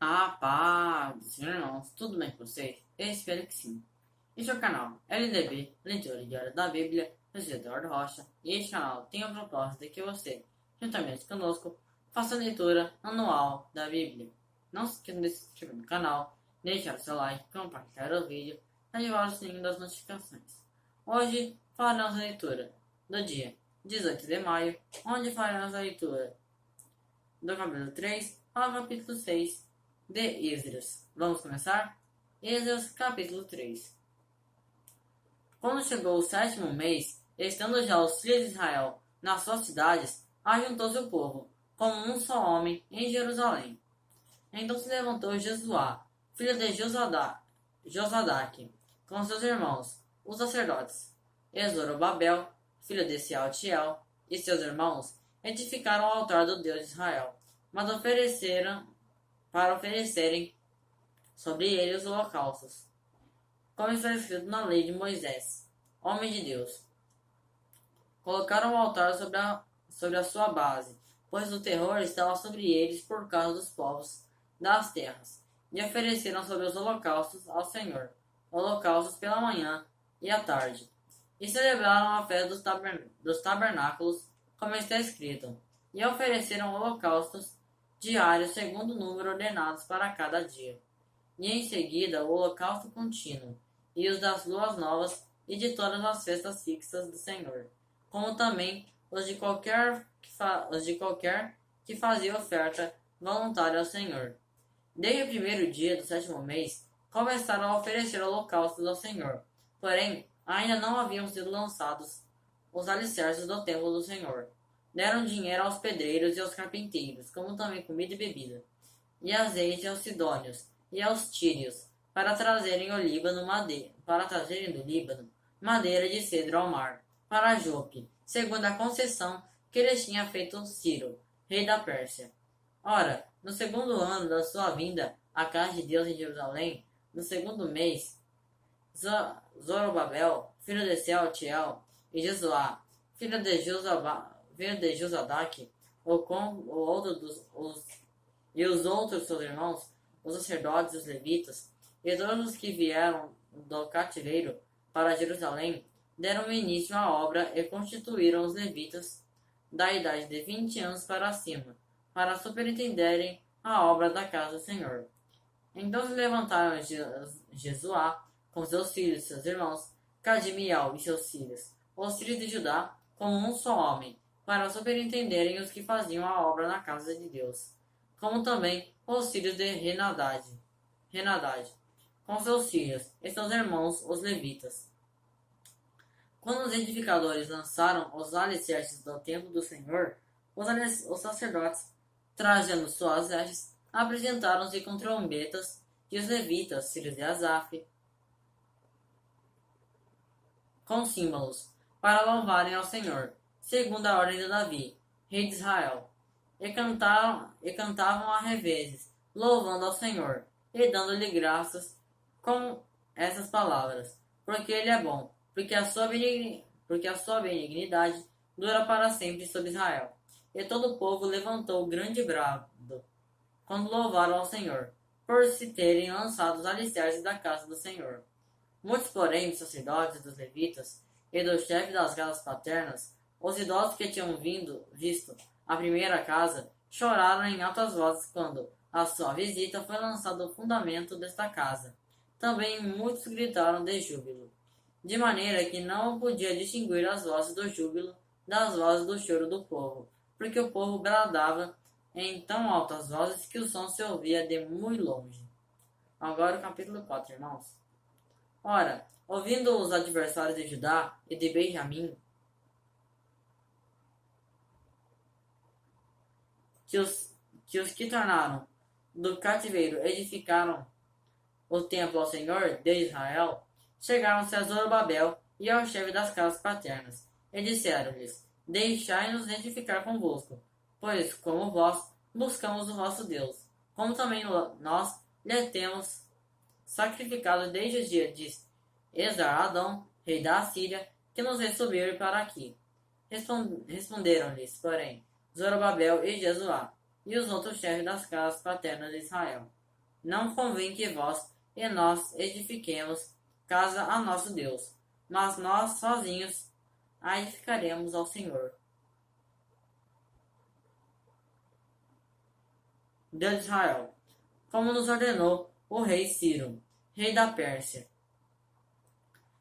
Ah, pá, irmãos, tudo bem com vocês? Eu espero que sim. Este é o canal LDB, Leitura Diária da Bíblia, eu sou Eduardo Rocha, e este canal tem o propósito de que você, juntamente conosco, faça a leitura anual da Bíblia. Não se esqueça de se inscrever no canal, deixar seu like, compartilhar o vídeo e ativar o sininho das notificações. Hoje faremos a leitura do dia 18 de maio, onde faremos a leitura do capítulo 3 ao capítulo 6 de Esdras. Vamos começar? Esdras, capítulo 3. Quando chegou o sétimo mês, estando já os filhos de Israel nas suas cidades, ajuntou-se o povo, como um só homem, em Jerusalém. Então se levantou Jesuá, filho de Josadaque, com seus irmãos, os sacerdotes, e Zorobabel, filho de Sealtiel, e seus irmãos, edificaram o altar do Deus de Israel, mas oferecerem sobre ele os holocaustos, como está escrito na lei de Moisés, homem de Deus. Colocaram o altar sobre a sua base, pois o terror estava sobre eles por causa dos povos das terras, e ofereceram sobre os holocaustos ao Senhor, holocaustos pela manhã e à tarde, e celebraram a festa dos tabernáculos, como está escrito, e ofereceram holocaustos diários segundo o número ordenados para cada dia, e em seguida o holocausto contínuo, e os das luas novas e de todas as festas fixas do Senhor, como também os de qualquer que fazia oferta voluntária ao Senhor. Desde o primeiro dia do sétimo mês, começaram a oferecer holocaustos ao Senhor, porém ainda não haviam sido lançados os alicerces do templo do Senhor. Deram dinheiro aos pedreiros e aos carpinteiros, como também comida e bebida, e azeite aos sidônios e aos tírios, para trazerem do Líbano madeira de cedro ao mar, para Jope, segundo a concessão que lhes tinha feito Ciro, rei da Pérsia. Ora, no segundo ano da sua vinda à casa de Deus em Jerusalém, no segundo mês, Zorobabel, filho de Sealtiel, e Jesuá, filho de Josadaque, e os outros seus irmãos, os sacerdotes e os levitas, e todos os que vieram do cativeiro para Jerusalém, deram início à obra e constituíram os levitas da idade de 20 anos para cima, para superintenderem a obra da casa do Senhor. Então se levantaram Jesuá com seus filhos e seus irmãos, Cadmiel e seus filhos, os filhos de Judá, como um só homem, para superintenderem os que faziam a obra na casa de Deus, como também os filhos de Renadade, com seus filhos e seus irmãos, os levitas. Quando os edificadores lançaram os alicerces do templo do Senhor, os sacerdotes, trajando suas vestes, apresentaram-se com trombetas, e os levitas, filhos de Asaf, com símbolos, para louvarem ao Senhor, segundo a ordem de Davi, rei de Israel, e cantavam a revezes, louvando ao Senhor, e dando-lhe graças com essas palavras, porque ele é bom, porque a sua benignidade dura para sempre sobre Israel. E todo o povo levantou grande brado, quando louvaram ao Senhor, por se terem lançado os alicerces da casa do Senhor. Muitos, porém, dos sacerdotes e dos levitas, e dos chefes das casas paternas, os idosos que tinham visto a primeira casa, choraram em altas vozes quando, à sua visita, foi lançado o fundamento desta casa. Também muitos gritaram de júbilo, de maneira que não podia distinguir as vozes do júbilo das vozes do choro do povo, porque o povo bradava em tão altas vozes que o som se ouvia de muito longe. Agora o capítulo 4, irmãos. Ora, ouvindo os adversários de Judá e de Benjamim, que tornaram do cativeiro edificaram o templo ao Senhor de Israel, chegaram-se a Zorobabel e ao chefe das casas paternas, e disseram-lhes: Deixai-nos edificar convosco, pois, como vós, buscamos o vosso Deus, como também nós lhe temos sacrificado desde os dias de Esar-Adão, rei da Assíria, que nos fez subir para aqui. Responderam-lhes, porém, Zorobabel e Jesuá, e os outros chefes das casas paternas de Israel: não convém que vós e nós edifiquemos casa a nosso Deus, mas nós sozinhos a edificaremos ao Senhor, Deus de Israel, como nos ordenou o rei Ciro, rei da Pérsia.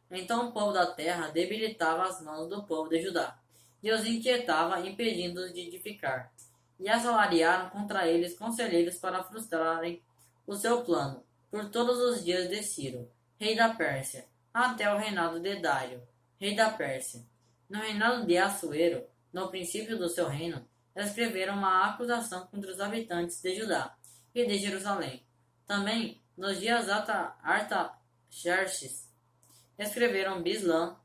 Então o povo da terra debilitava as mãos do povo de Judá, e os inquietava, impedindo-os de edificar. E assalariaram contra eles conselheiros para frustrarem o seu plano, por todos os dias de Ciro, rei da Pérsia, até o reinado de Dário, rei da Pérsia. No reinado de Assuero, no princípio do seu reino, escreveram uma acusação contra os habitantes de Judá e de Jerusalém. Também, nos dias Artaxerxes, escreveram Bislã,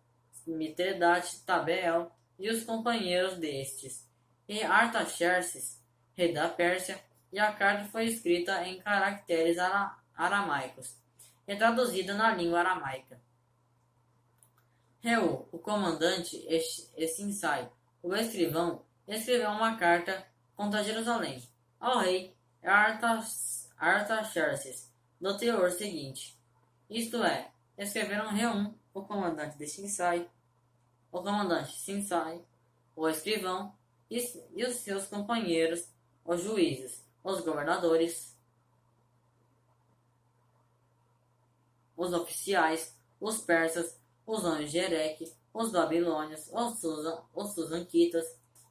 Mitredat, Tabeel e os companheiros destes, e Artaxerxes, rei da Pérsia, e a carta foi escrita em caracteres aramaicos e traduzida na língua aramaica. Reu, o comandante, e Sinsai, o escrivão, escreveu uma carta contra Jerusalém ao rei Artaxerxes, do teor seguinte, isto é, escreveram Reum, o comandante Sinsai, o escrivão e os seus companheiros, os juízes, os governadores, os oficiais, os persas, os homens de Ereque, os babilônios, os susanquitas,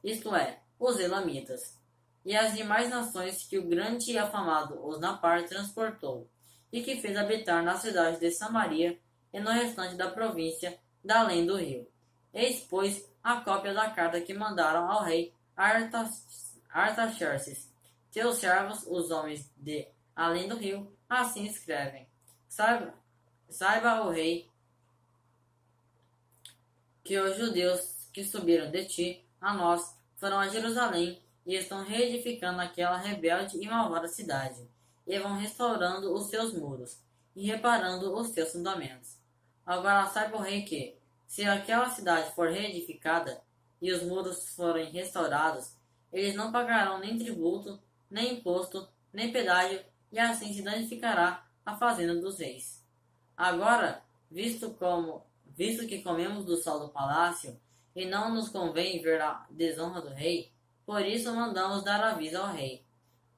isto é, os elamitas, e as demais nações que o grande e afamado Osnapar transportou, e que fez habitar na cidade de Samaria e no restante da província da além do rio. Eis, pois, a cópia da carta que mandaram ao rei Artaxerxes. Teus servos, os homens de além do rio, assim escrevem. Saiba o rei que os judeus que subiram de ti a nós foram a Jerusalém e estão reedificando aquela rebelde e malvada cidade, e vão restaurando os seus muros e reparando os seus fundamentos. Agora saiba o rei que, se aquela cidade for reedificada e os muros forem restaurados, eles não pagarão nem tributo, nem imposto, nem pedágio, e assim se danificará a fazenda dos reis. Agora, visto que comemos do sol do palácio, e não nos convém ver a desonra do rei, por isso mandamos dar aviso ao rei,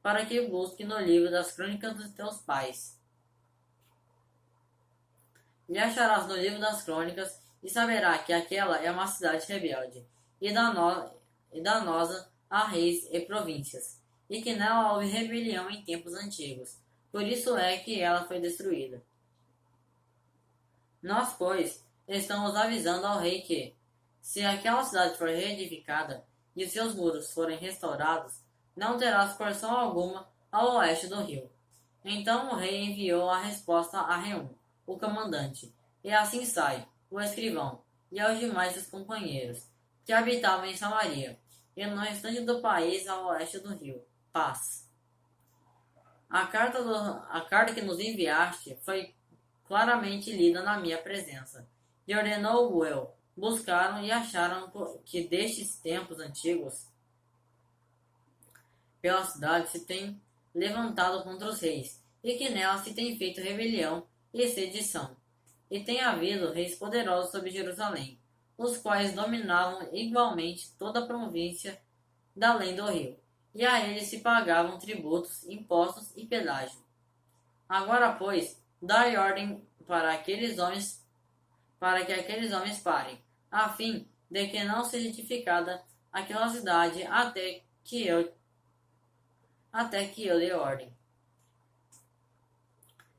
para que busque no livro das crônicas dos teus pais. E acharás no livro das crônicas, e saberá que aquela é uma cidade rebelde, e danosa a reis e províncias, e que nela houve rebelião em tempos antigos, por isso é que ela foi destruída. Nós, pois, estamos avisando ao rei que, se aquela cidade for reedificada e os seus muros forem restaurados, não terás porção alguma ao oeste do rio. Então o rei enviou a resposta a Reum, o comandante, e a Sinsai, o escrivão, e aos demais seus companheiros, que habitavam em Samaria, e no restante do país ao oeste do rio. Paz. A carta que nos enviaste foi claramente lida na minha presença, e ordenou eu. Buscaram e acharam que destes tempos antigos, pela cidade se tem levantado contra os reis, e que nela se tem feito rebelião e sedição. E tem havido reis poderosos sobre Jerusalém, os quais dominavam igualmente toda a província da além do rio, e a eles se pagavam tributos, impostos e pedágio. Agora, pois, dai ordem para que aqueles homens parem, a fim de que não seja edificada aquela cidade até que eu dê ordem.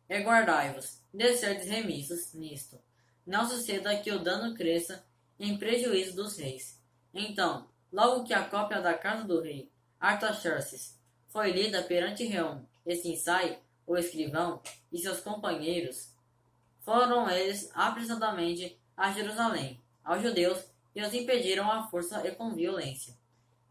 E guardai-vos de serdes remissos nisto. Não suceda que o dano cresça em prejuízo dos reis. Então, logo que a cópia da carta do rei Artaxerxes foi lida perante Reum e Sinsai, o escrivão, e seus companheiros, foram eles apressadamente a Jerusalém, aos judeus, e os impediram à força e com violência.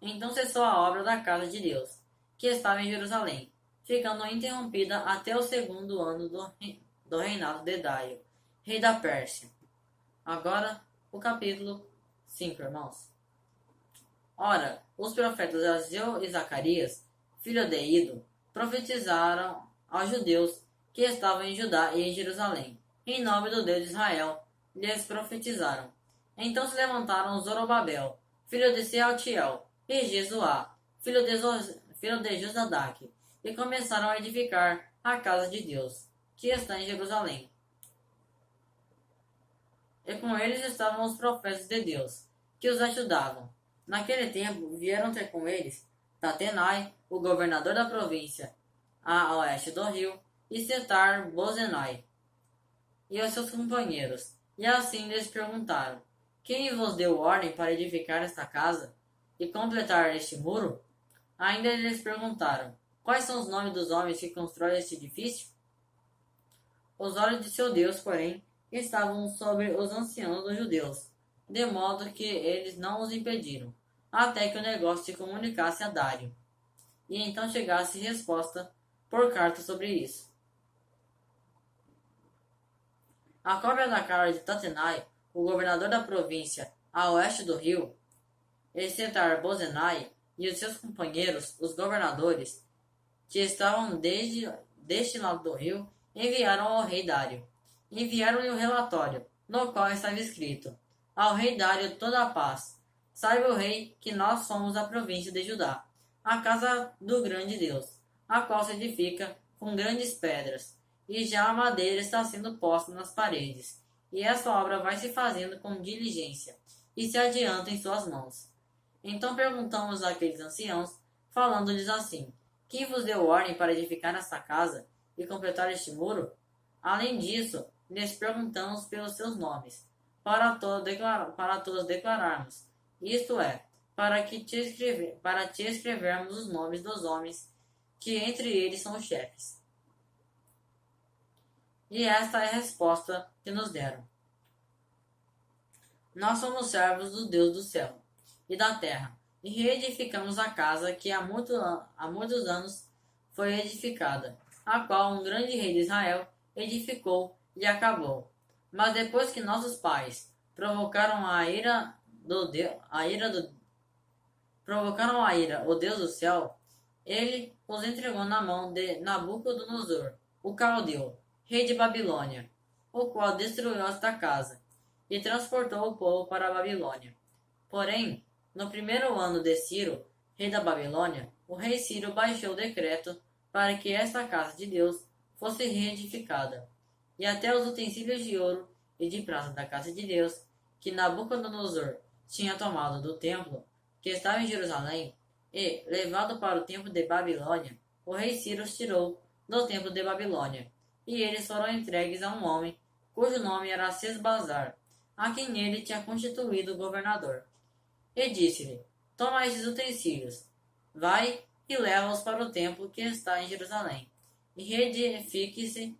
Então cessou a obra da casa de Deus, que estava em Jerusalém, ficando interrompida até o segundo ano do reinado de Dário, rei da Pérsia. Agora, o capítulo 5, irmãos. Ora, os profetas Ageu e Zacarias, filho de Ido, profetizaram aos judeus que estavam em Judá e em Jerusalém. Em nome do Deus de Israel, lhes profetizaram. Então se levantaram Zorobabel, filho de Sealtiel, e Jesuá, filho de Josadaque, e começaram a edificar a casa de Deus, que está em Jerusalém. E com eles estavam os profetas de Deus, que os ajudavam. Naquele tempo vieram ter com eles Tatenai, o governador da província, a oeste do rio, e Setar-Bozenai, e os seus companheiros. E assim lhes perguntaram: Quem vos deu ordem para edificar esta casa e completar este muro? Ainda lhes perguntaram: Quais são os nomes dos homens que constroem este edifício? Os olhos de seu Deus, porém, estavam sobre os anciãos dos judeus, de modo que eles não os impediram, até que o negócio se comunicasse a Dário, e então chegasse resposta por carta sobre isso. A cópia da carta de Tatenai, o governador da província a oeste do rio, e Setar-Bozenai e os seus companheiros, os governadores, que estavam deste lado do rio, enviaram ao rei Dário. Enviaram-lhe o relatório, no qual estava escrito: Ao rei Dário toda a paz. Saiba o rei que nós somos a província de Judá, a casa do grande Deus, a qual se edifica com grandes pedras, e já a madeira está sendo posta nas paredes, e essa obra vai se fazendo com diligência, e se adianta em suas mãos. Então perguntamos àqueles anciãos, falando-lhes assim: Quem vos deu ordem para edificar esta casa e completar este muro? Além disso, lhes perguntamos pelos seus nomes, para todos declararmos, isto é, para te escrevermos os nomes dos homens, que entre eles são os chefes. E esta é a resposta que nos deram: Nós somos servos do Deus do céu e da terra, e reedificamos a casa que há muitos anos foi edificada, a qual um grande rei de Israel edificou e acabou. Mas depois que nossos pais provocaram o Deus do céu, ele os entregou na mão de Nabucodonosor, o caldeu, rei de Babilônia, o qual destruiu esta casa e transportou o povo para a Babilônia. Porém, no primeiro ano de Ciro, rei da Babilônia, o rei Ciro baixou o decreto para que esta casa de Deus fosse reedificada, e até os utensílios de ouro e de prata da casa de Deus, que Nabucodonosor tinha tomado do templo, que estava em Jerusalém, e, levado para o templo de Babilônia, o rei Ciro os tirou do templo de Babilônia, e eles foram entregues a um homem, cujo nome era Sesbazar, a quem ele tinha constituído governador. E disse-lhe: Toma estes utensílios, vai e leva-os para o templo que está em Jerusalém, e reedifique-se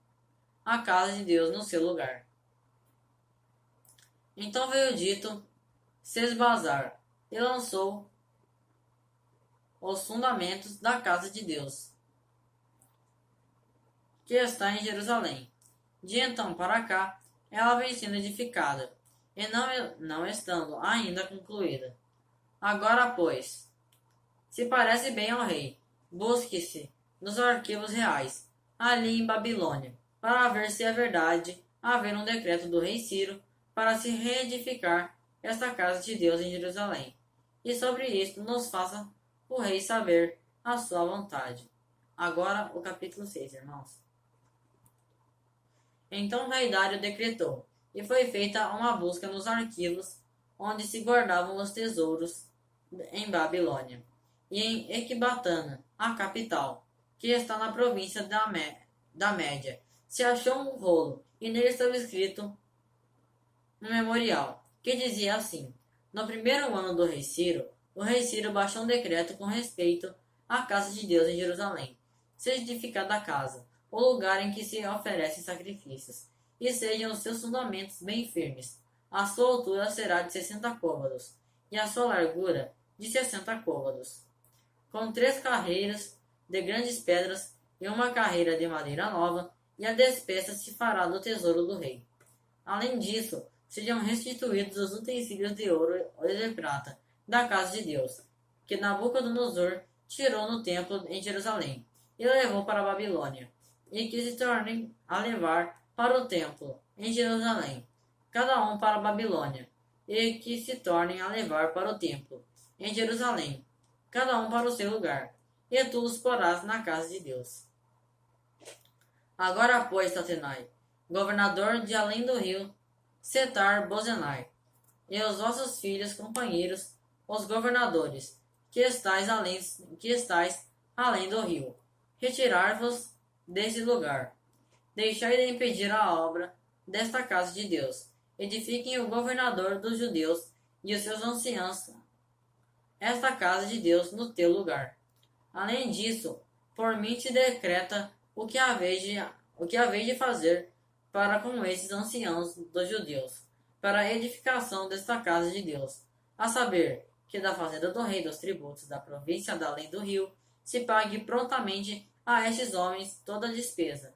a casa de Deus no seu lugar. Então veio dito Sesbazar e lançou os fundamentos da casa de Deus, que está em Jerusalém. De então para cá, ela vem sendo edificada, e não estando ainda concluída. Agora, pois, se parece bem ao rei, busque-se nos arquivos reais, ali em Babilônia, para ver se é verdade haver um decreto do rei Ciro para se reedificar esta casa de Deus em Jerusalém. E sobre isto nos faça o rei saber a sua vontade. Agora o capítulo 6, irmãos. Então o rei Dário decretou, e foi feita uma busca nos arquivos onde se guardavam os tesouros em Babilônia, e em Ecbatana, a capital, que está na província da Média, se achou um rolo, e nele estava escrito um memorial, que dizia assim: No primeiro ano do rei Ciro, o rei Ciro baixou um decreto com respeito à casa de Deus em Jerusalém. Seja edificada a casa, o lugar em que se oferecem sacrifícios, e sejam os seus fundamentos bem firmes. A sua altura será de 60 côvados, e a sua largura de 60 côvados, com 3 carreiras de grandes pedras e uma carreira de madeira nova, e a despeça se fará do tesouro do rei. Além disso, sejam restituídos os utensílios de ouro e de prata da casa de Deus, que Nabucodonosor tirou no templo em Jerusalém, e levou para a Babilônia, e que se tornem a levar para o templo, em Jerusalém, cada um para a Babilônia, e que se tornem a levar para o templo, em Jerusalém, cada um para o seu lugar, e tu os porás na casa de Deus. Agora, pois, Tatenai, governador de além do rio, Setar-Bozenai, e os vossos filhos companheiros, os governadores, que estáis além do rio, retirar-vos desse lugar. Deixai de impedir a obra desta casa de Deus. Edifiquem o governador dos judeus e os seus anciãos esta casa de Deus no teu lugar. Além disso, por mim se decreta o que haveis de fazer para com esses anciãos dos judeus, para a edificação desta casa de Deus, a saber, que da fazenda do rei dos tributos da província da além do rio se pague prontamente a estes homens toda a despesa,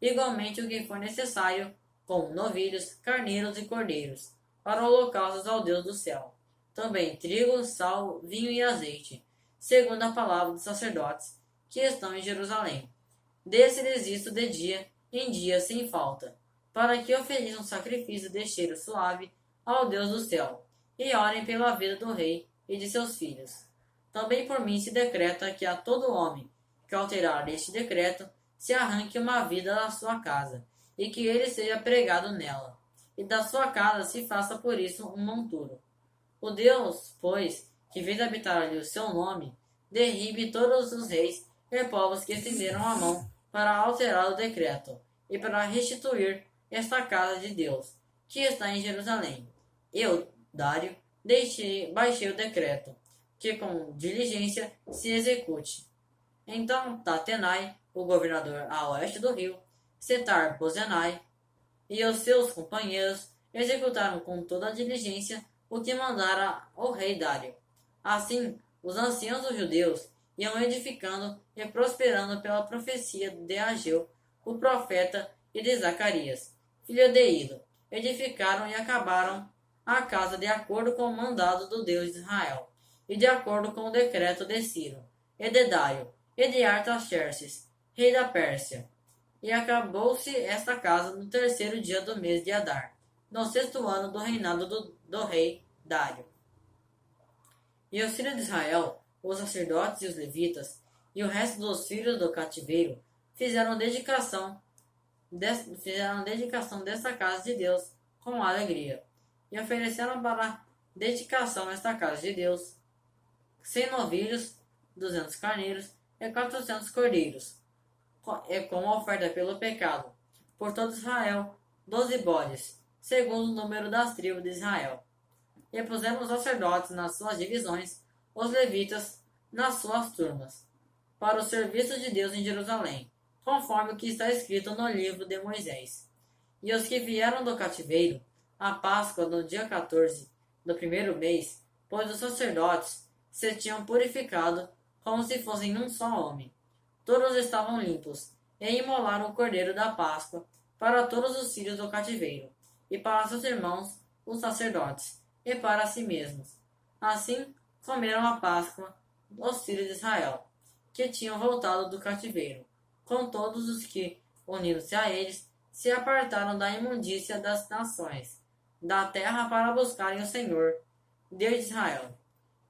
igualmente o que for necessário, como novilhos, carneiros e cordeiros, para holocaustos ao Deus do céu. Também trigo, sal, vinho e azeite, segundo a palavra dos sacerdotes que estão em Jerusalém. Desse-lhes isto de dia em dia sem falta, para que ofereçam um sacrifício de cheiro suave ao Deus do céu, e orem pela vida do rei e de seus filhos. Também por mim se decreta que a todo homem que alterar este decreto se arranque uma vida da sua casa, e que ele seja pregado nela, e da sua casa se faça por isso um monturo. O Deus, pois, que fez habitar ali o seu nome, derribe todos os reis e povos que estenderam a mão para alterar o decreto, e para restituir esta casa de Deus, que está em Jerusalém. Eu, Dário, baixei o decreto, que com diligência se execute. Então Tatenai, o governador a oeste do rio, Setar-Bozenai, e os seus companheiros executaram com toda a diligência o que mandara o rei Dário. Assim, os anciãos dos judeus iam edificando e prosperando pela profecia de Ageu, o profeta, e de Zacarias, filho de Ido, edificaram e acabaram a casa de acordo com o mandado do Deus de Israel, e de acordo com o decreto de Ciro, e de Dário, e de Artaxerxes, rei da Pérsia. E acabou-se esta casa no terceiro dia do mês de Adar, no sexto ano do reinado do rei Dário. E os filhos de Israel, os sacerdotes e os levitas, e o resto dos filhos do cativeiro, fizeram dedicação desta casa de Deus com alegria, e ofereceram para dedicação esta casa de Deus 100 novilhos, 200 carneiros e 400 cordeiros, como oferta pelo pecado, por todo Israel, 12 bodes, segundo o número das tribos de Israel. E puseram os sacerdotes nas suas divisões, os levitas nas suas turmas, para o serviço de Deus em Jerusalém, conforme o que está escrito no livro de Moisés. E os que vieram do cativeiro, a Páscoa no dia 14 do primeiro mês, pois os sacerdotes se tinham purificado como se fossem um só homem. Todos estavam limpos, e imolaram o cordeiro da Páscoa para todos os filhos do cativeiro, e para seus irmãos, os sacerdotes, e para si mesmos. Assim, comeram a Páscoa os filhos de Israel, que tinham voltado do cativeiro, com todos os que, unindo-se a eles, se apartaram da imundícia das nações, da terra para buscarem o Senhor, Deus de Israel.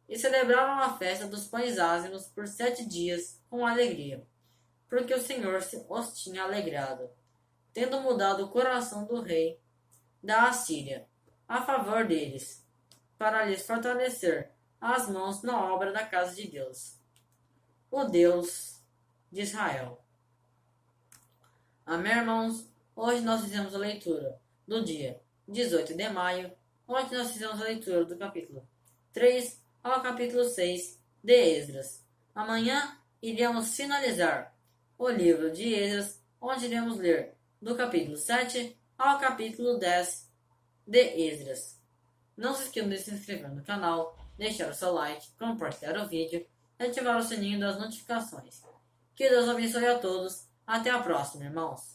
E celebraram a festa dos pães ázimos por 7 dias com alegria, porque o Senhor os tinha alegrado, tendo mudado o coração do rei da Assíria a favor deles, para lhes fortalecer as mãos na obra da casa de Deus, o Deus de Israel. Amém, irmãos? Hoje nós fizemos a leitura do dia 18 de maio, onde nós fizemos a leitura do capítulo 3 ao capítulo 6 de Esdras. Amanhã iremos finalizar o livro de Esdras, onde iremos ler do capítulo 7 ao capítulo 10 de Esdras. Não se esqueçam de se inscrever no canal, deixar o seu like, compartilhar o vídeo e ativar o sininho das notificações. Que Deus abençoe a todos. Até a próxima, irmãos.